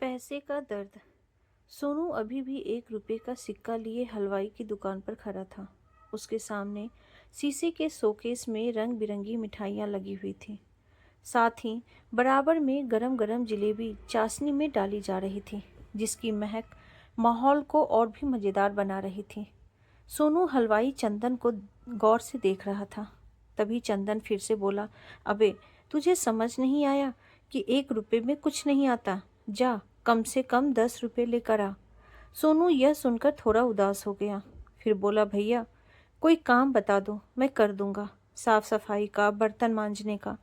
पैसे का दर्द। सोनू अभी भी 1 रुपए का सिक्का लिए हलवाई की दुकान पर खड़ा था। उसके सामने शीशे के शोकेस में रंग बिरंगी मिठाइयाँ लगी हुई थी। साथ ही बराबर में गरम गरम जलेबी चाशनी में डाली जा रही थी, जिसकी महक माहौल को और भी मज़ेदार बना रही थी। सोनू हलवाई चंदन को गौर से देख रहा था। तभी चंदन फिर से बोला, अबे, तुझे समझ नहीं आया कि 1 रुपए में कुछ नहीं आता? जा, कम से कम 10 रुपए लेकर आ। सोनू यह सुनकर थोड़ा उदास हो गया। फिर बोला, भैया, कोई काम बता दो, मैं कर दूंगा। साफ सफाई का, बर्तन मांजने का,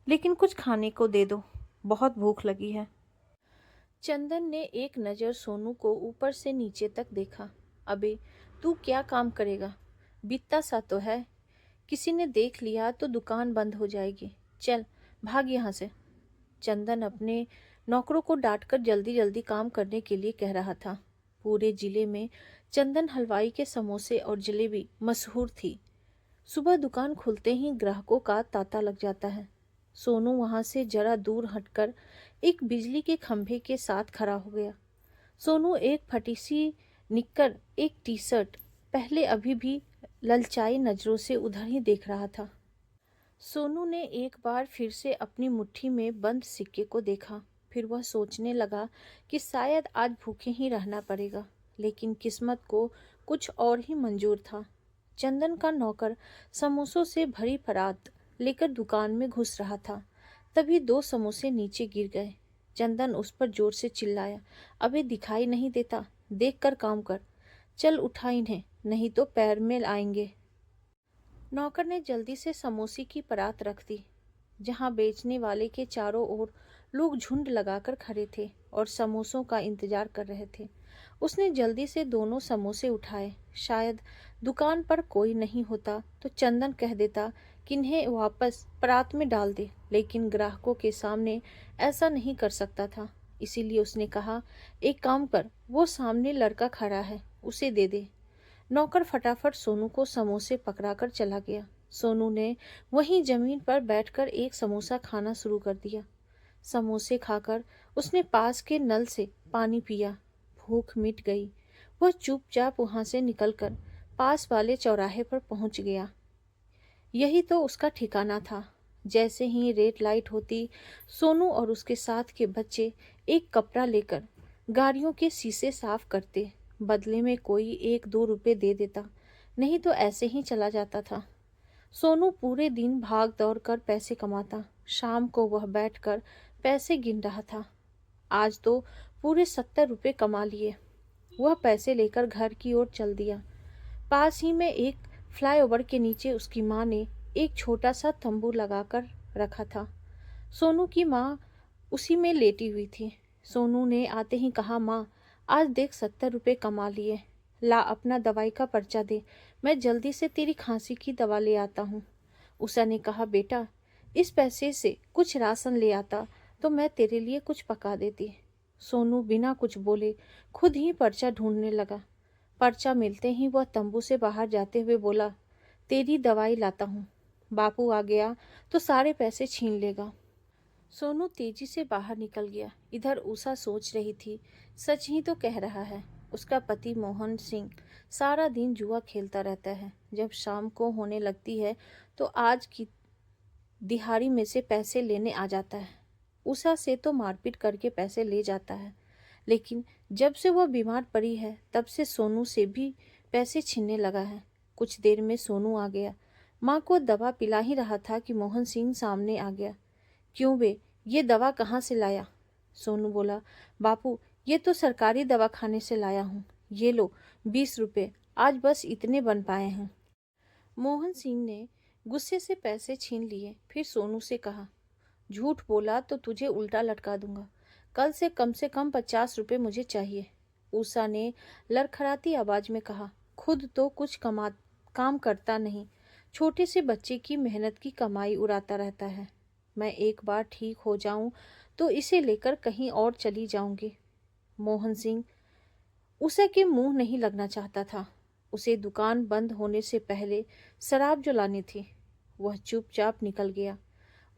लेकिन कुछ खाने को दे दो, बहुत भूख लगी है। चंदन ने एक नज़र सोनू को ऊपर से नीचे तक देखा। अबे, तू क्या काम करेगा? बीतता सा तो है। किसी ने देख लिया तो दुकान बंद हो जाएगी। चल, भाग यहाँ से। चंदन अपने नौकरों को डांटकर जल्दी जल्दी काम करने के लिए कह रहा था। पूरे जिले में चंदन हलवाई के समोसे और जलेबी मशहूर थी। सुबह दुकान खुलते ही ग्राहकों का तांता लग जाता है। सोनू वहां से जरा दूर हटकर एक बिजली के खंभे के साथ खड़ा हो गया। सोनू एक फटी सी निक्कर, एक टी शर्ट पहले अभी भी ललचाई नजरों से उधर ही देख रहा था। सोनू ने एक बार फिर से अपनी मुट्ठी में बंद सिक्के को देखा। फिर वह सोचने लगा कि शायद आज भूखे ही रहना पड़ेगा, लेकिन किस्मत को कुछ और ही मंजूर था। चंदन का नौकर समोसों से भरी परात लेकर दुकान में घुस रहा था। तभी 2 समोसे नीचे गिर गए। चंदन उस पर जोर से चिल्लाया, अबे, दिखाई नहीं देता? देख कर काम कर। चल, उठा इन्हें, नहीं तो पैर में आएंगे। नौकर ने जल्दी से समोसे की परात रख दी। जहां बेचने वाले के चारों ओर लोग झुंड लगाकर खड़े थे और समोसों का इंतजार कर रहे थे। उसने जल्दी से दोनों समोसे उठाए। शायद दुकान पर कोई नहीं होता तो चंदन कह देता कि इन्हें वापस परात में डाल दे, लेकिन ग्राहकों के सामने ऐसा नहीं कर सकता था। इसीलिए उसने कहा, एक काम कर, वो सामने लड़का खड़ा है, उसे दे दे। नौकर फटाफट सोनू को समोसे पकड़ाकर चला गया। सोनू ने वहीं जमीन पर बैठकर एक समोसा खाना शुरू कर दिया। समोसे खाकर उसने पास के नल से पानी पिया। भूख मिट गई। वह चुपचाप वहां से निकलकर पास वाले चौराहे पर पहुंच गया। यही तो उसका ठिकाना था। जैसे ही रेड लाइट होती, सोनू और उसके साथ के बच्चे एक कपड़ा लेकर गाड़ियों के शीशे साफ करते। बदले में कोई 1-2 रुपए दे देता, नहीं तो ऐसे ही चला जाता था। सोनू पूरे दिन भाग दौड़ कर पैसे कमाता। शाम को वह बैठकर पैसे गिन रहा था। आज तो पूरे 70 रुपए कमा लिए। वह पैसे लेकर घर की ओर चल दिया। पास ही में एक फ्लाईओवर के नीचे उसकी माँ ने एक छोटा सा तंबू लगाकर रखा था। सोनू की माँ उसी में लेटी हुई थी। सोनू ने आते ही कहा, माँ, आज देख 70 रुपए कमा लिए। ला, अपना दवाई का पर्चा दे, मैं जल्दी से तेरी खांसी की दवा ले आता हूँ। उषा ने कहा, बेटा, इस पैसे से कुछ राशन ले आता तो मैं तेरे लिए कुछ पका देती। सोनू बिना कुछ बोले खुद ही पर्चा ढूंढने लगा। पर्चा मिलते ही वह तंबू से बाहर जाते हुए बोला, तेरी दवाई लाता हूँ। बापू आ गया तो सारे पैसे छीन लेगा। सोनू तेजी से बाहर निकल गया। इधर उषा सोच रही थी, सच ही तो कह रहा है। उसका पति मोहन सिंह सारा दिन जुआ खेलता रहता है। जब शाम को होने लगती है तो आज की दिहाड़ी में से पैसे लेने आ जाता है। उषा से तो मारपीट करके पैसे ले जाता है, लेकिन जब से वह बीमार पड़ी है तब से सोनू से भी पैसे छीनने लगा है। कुछ देर में सोनू आ गया। माँ को दवा पिला ही रहा था कि मोहन सिंह सामने आ गया। क्यों बे, ये दवा कहाँ से लाया? सोनू बोला, बापू, ये तो सरकारी दवाखाने से लाया हूँ। ये लो 20 रुपए, आज बस इतने बन पाए हैं। मोहन सिंह ने गुस्से से पैसे छीन लिए। फिर सोनू से कहा, झूठ बोला तो तुझे उल्टा लटका दूंगा। कल से कम 50 रुपए मुझे चाहिए। उषा ने लड़खड़ाती आवाज में कहा, खुद तो कुछ काम करता नहीं, छोटे से बच्चे की मेहनत की कमाई उड़ाता रहता है। मैं एक बार ठीक हो जाऊं तो इसे लेकर कहीं और चली जाऊंगी। मोहन सिंह उषा के मुंह नहीं लगना चाहता था। उसे दुकान बंद होने से पहले शराब जो लानी थी। वह चुपचाप निकल गया।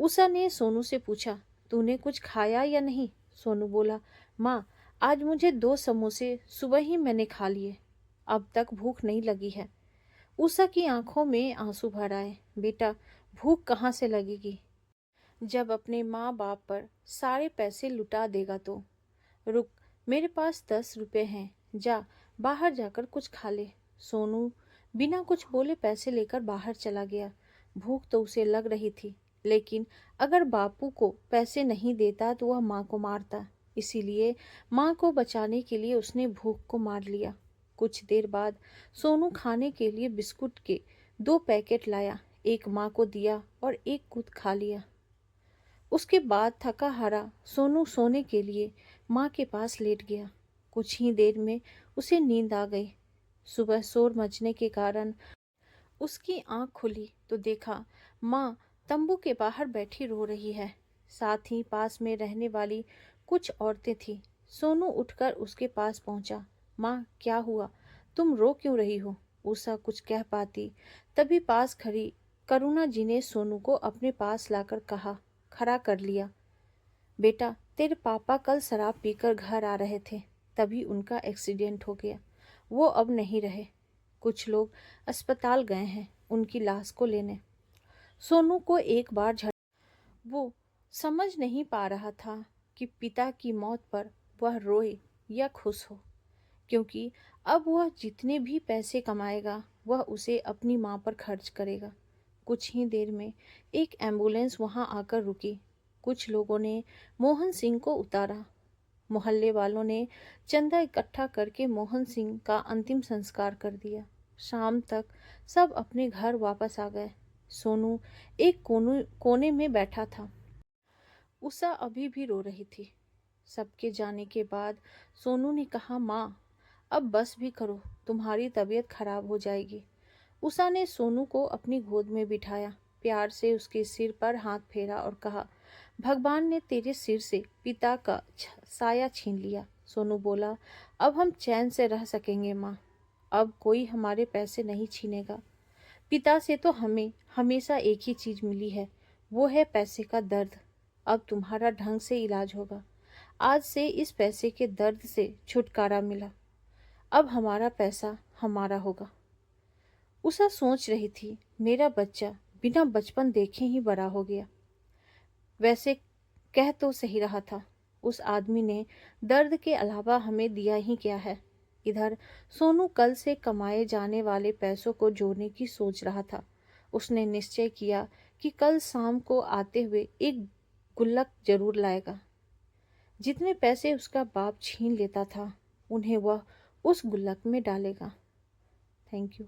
उषा ने सोनू से पूछा, तूने कुछ खाया या नहीं? सोनू बोला, माँ, आज मुझे 2 समोसे सुबह ही मैंने खा लिए, अब तक भूख नहीं लगी है। उषा की आंखों में आंसू भर आए। बेटा, भूख कहाँ से लगेगी जब अपने माँ बाप पर सारे पैसे लुटा देगा तो। रुक, मेरे पास 10 रुपए हैं, जा बाहर जाकर कुछ खा ले। सोनू बिना कुछ बोले पैसे लेकर बाहर चला गया। भूख तो उसे लग रही थी, लेकिन अगर बापू को पैसे नहीं देता तो वह माँ को मारता। इसीलिए माँ को बचाने के लिए उसने भूख को मार लिया। कुछ देर बाद सोनू खाने के लिए बिस्कुट के 2 पैकेट लाया, एक माँ को दिया और एक खुद खा लिया। उसके बाद थका हारा सोनू सोने के लिए माँ के पास लेट गया। कुछ ही देर में उसे नींद आ गई। सुबह शोर मचने के कारण उसकी आंख खुली तो देखा माँ तंबू के बाहर बैठी रो रही है। साथ ही पास में रहने वाली कुछ औरतें थीं। सोनू उठकर उसके पास पहुंचा। माँ, क्या हुआ? तुम रो क्यों रही हो? उषा कुछ कह पाती तभी पास खड़ी करुणा जी ने सोनू को अपने पास लाकर खड़ा कर लिया। बेटा, तेरे पापा कल शराब पीकर घर आ रहे थे, तभी उनका एक्सीडेंट हो गया। वो अब नहीं रहे। कुछ लोग अस्पताल गए हैं उनकी लाश को लेने। सोनू को एक बार वो समझ नहीं पा रहा था कि पिता की मौत पर वह रोए या खुश हो, क्योंकि अब वह जितने भी पैसे कमाएगा वह उसे अपनी माँ पर खर्च करेगा। कुछ ही देर में एक एम्बुलेंस वहां आकर रुकी। कुछ लोगों ने मोहन सिंह को उतारा। मोहल्ले वालों ने चंदा इकट्ठा करके मोहन सिंह का अंतिम संस्कार कर दिया। शाम तक सब अपने घर वापस आ गए। सोनू एक कोने में बैठा था। उषा अभी भी रो रही थी। सबके जाने के बाद सोनू ने कहा, माँ, अब बस भी करो, तुम्हारी तबीयत खराब हो जाएगी। उषा ने सोनू को अपनी गोद में बिठाया, प्यार से उसके सिर पर हाथ फेरा और कहा, भगवान ने तेरे सिर से पिता का साया छीन लिया। सोनू बोला, अब हम चैन से रह सकेंगे माँ, अब कोई हमारे पैसे नहीं छीनेगा। पिता से तो हमें हमेशा एक ही चीज मिली है, वो है पैसे का दर्द। अब तुम्हारा ढंग से इलाज होगा। आज से इस पैसे के दर्द से छुटकारा मिला। अब हमारा पैसा हमारा होगा। उषा सोच रही थी, मेरा बच्चा बिना बचपन देखे ही बड़ा हो गया। वैसे कह तो सही रहा था, उस आदमी ने दर्द के अलावा हमें दिया ही क्या है। इधर सोनू कल से कमाए जाने वाले पैसों को जोड़ने की सोच रहा था। उसने निश्चय किया कि कल शाम को आते हुए एक गुल्लक जरूर लाएगा। जितने पैसे उसका बाप छीन लेता था उन्हें वह उस गुल्लक में डालेगा। Thank you.